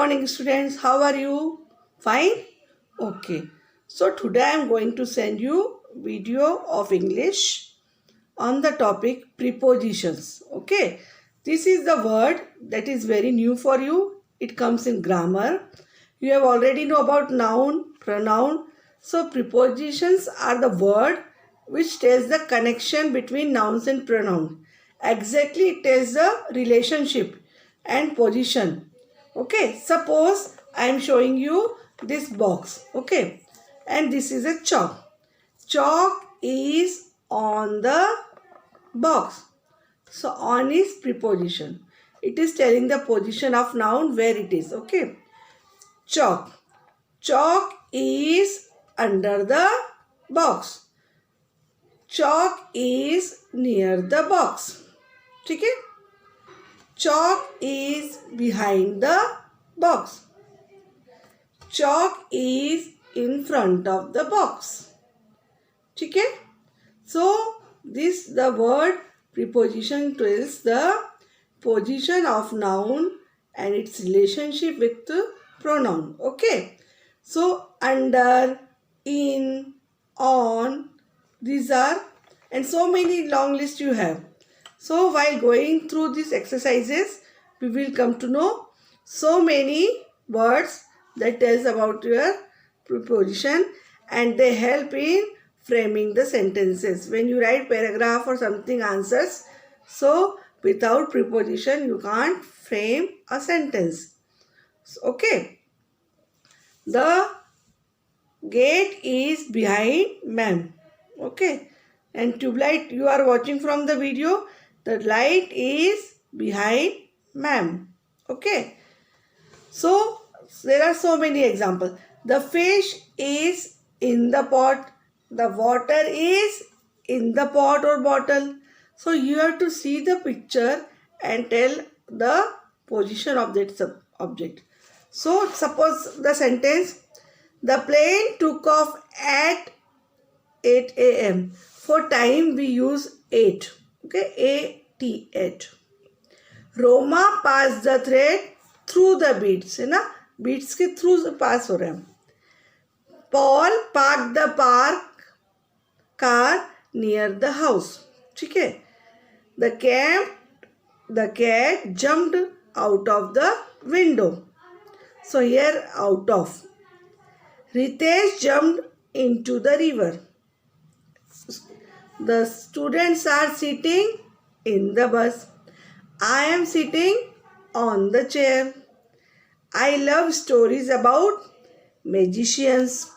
morning, students. How are you? Fine? Okay. So today I am going to send you video of English on the topic prepositions. Okay. This is the word that is very new for you. It comes in grammar. You have already know about noun, pronoun. So prepositions are the word which tells the connection between nouns and pronoun. Exactly, it tells the relationship and position. Okay, suppose I am showing you this box. Okay, and this is a chalk. Chalk is on the box. So on is preposition. It is telling the position of noun where it is. Okay, chalk. Chalk is under the box. Chalk is near the box. ठीक है? Chalk is behind the box. Chalk is in front of the box. ठीक है? So this the word preposition tells the position of noun and its relationship with the pronoun. Okay. So under, in, on, these are, and so many long list you have. So while going through these exercises, we will come to know so many words that tells about your preposition, and they help in framing the sentences. When you write paragraph or something answers, so without preposition you can't frame a sentence. Okay. The gate is behind ma'am. Okay. And tube light you are watching from the video, the light is behind ma'am. Okay. So there are so many examples. The fish is in the pot. The water is in the pot or bottle. So you have to see the picture and tell the position of that object. So suppose the sentence, the plane took off at 8 a.m. For time we use 8. Okay, A-T, 8. Roma passed the thread through the beads. है ना, beads के through से pass हो रहे हैं. Paul parked the car near the house. ठीक है. The cat jumped out of the window. So here out of. Ritesh jumped into the river. The students are sitting in the bus. I am sitting on the chair. I love stories about magicians.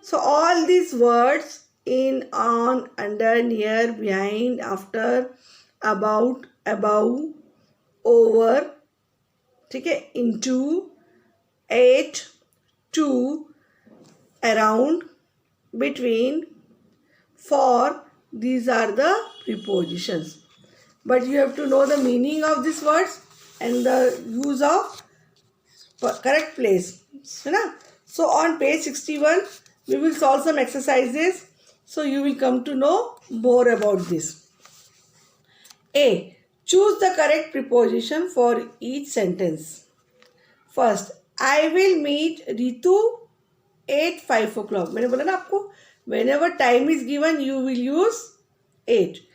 So all these words in, on, under, near, behind, after, about, above, over, ठीक है, into, at, to, around, between, for, these are the prepositions. But you have to know the meaning of these words and the use of correct place. So on page 61, we will solve some exercises. So you will come to know more about this. A. Choose the correct preposition for each sentence. First, I will meet Ritu at 5 o'clock. मैंने बोला ना आपको, whenever time is given, you will use 8.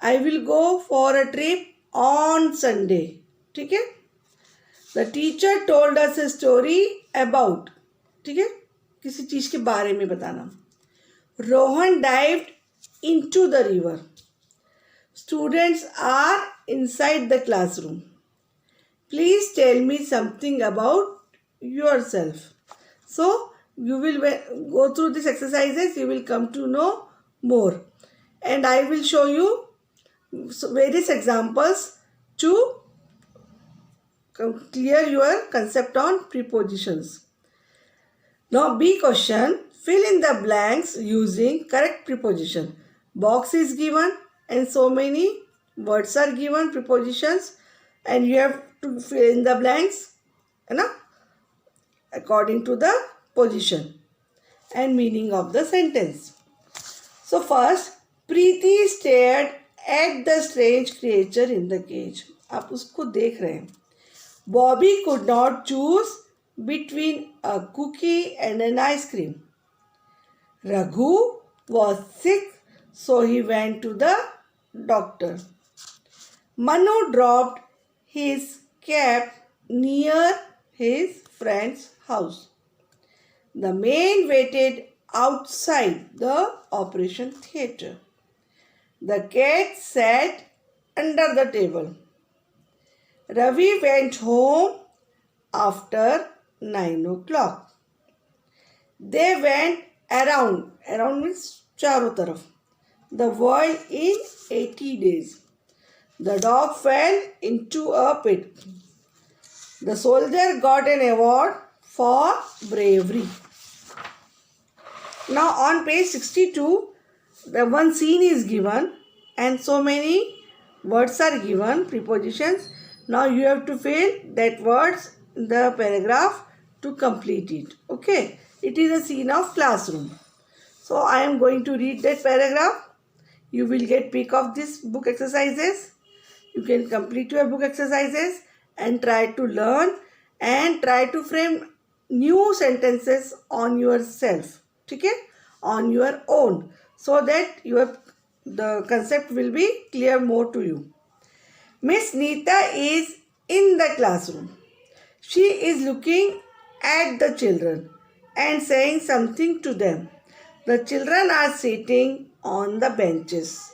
I will go for a trip on Sunday. ठीक है. The teacher told us a story about. ठीक है, किसी चीज के बारे में बताना. Rohan dived into the river. Students are inside the classroom. Please tell me something about yourself. So you will go through these exercises, you will come to know more. And I will show you various examples to clear your concept on prepositions. Now B question, fill in the blanks using correct preposition. Box is given and so many words are given, prepositions, and you have to fill in the blanks, according to the position and meaning of the sentence. So first, Preeti stared at the strange creature in the cage. आप उसको देख रहे हैं. Bobby could not choose between a cookie and an ice cream. Raghu was sick, so he went to the doctor. Manu dropped his cap near his friend's house. The man waited outside the operation theatre. The cat sat under the table. Ravi went home after 9 o'clock. They went around means चारों तरफ, the world in 80 days. The dog fell into a pit. The soldier got an award for bravery. Now on page 62, the one scene is given and so many words are given, prepositions. Now you have to fill that words in the paragraph to complete it. Okay, it is a scene of classroom. So I am going to read that paragraph. You will get pick of this book exercises. You can complete your book exercises and try to learn and try to frame new sentences on yourself. Okay, on your own, so that the concept will be clear more to you. Miss Neeta is in the classroom. She is looking at the children and saying something to them. The children are sitting on the benches.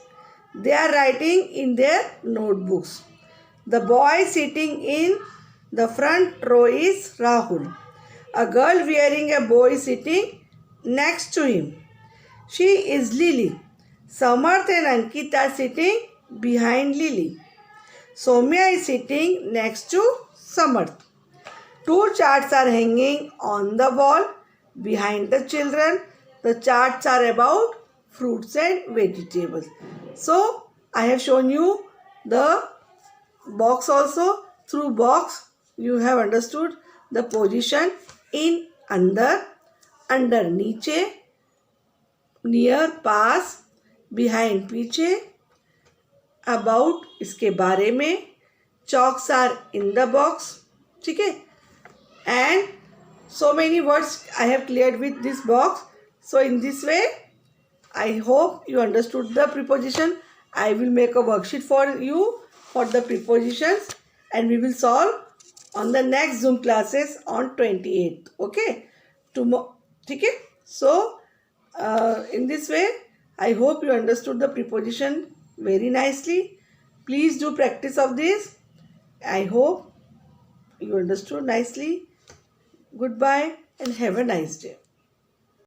They are writing in their notebooks. The boy sitting in the front row is Rahul. A girl wearing a bow is sitting next to him. She is Lily. Samarth and Ankita are sitting behind Lily. Soumya is sitting next to Samarth. Two charts are hanging on the wall behind the children. The charts are about fruits and vegetables. So I have shown you the box also. Through box you have understood the position in, under नीचे, near पास, behind पीछे, about इसके बारे में, chalks are in the box. ठीक है, and so many words I have cleared with this box. So in this way I hope you understood the preposition. I will make a worksheet for you for the prepositions and we will solve on the next Zoom classes on 28th. Okay, tomorrow. ठीक है, so in this way I hope you understood the preposition very nicely. Please do practice of this. I hope you understood nicely. Goodbye and have a nice day.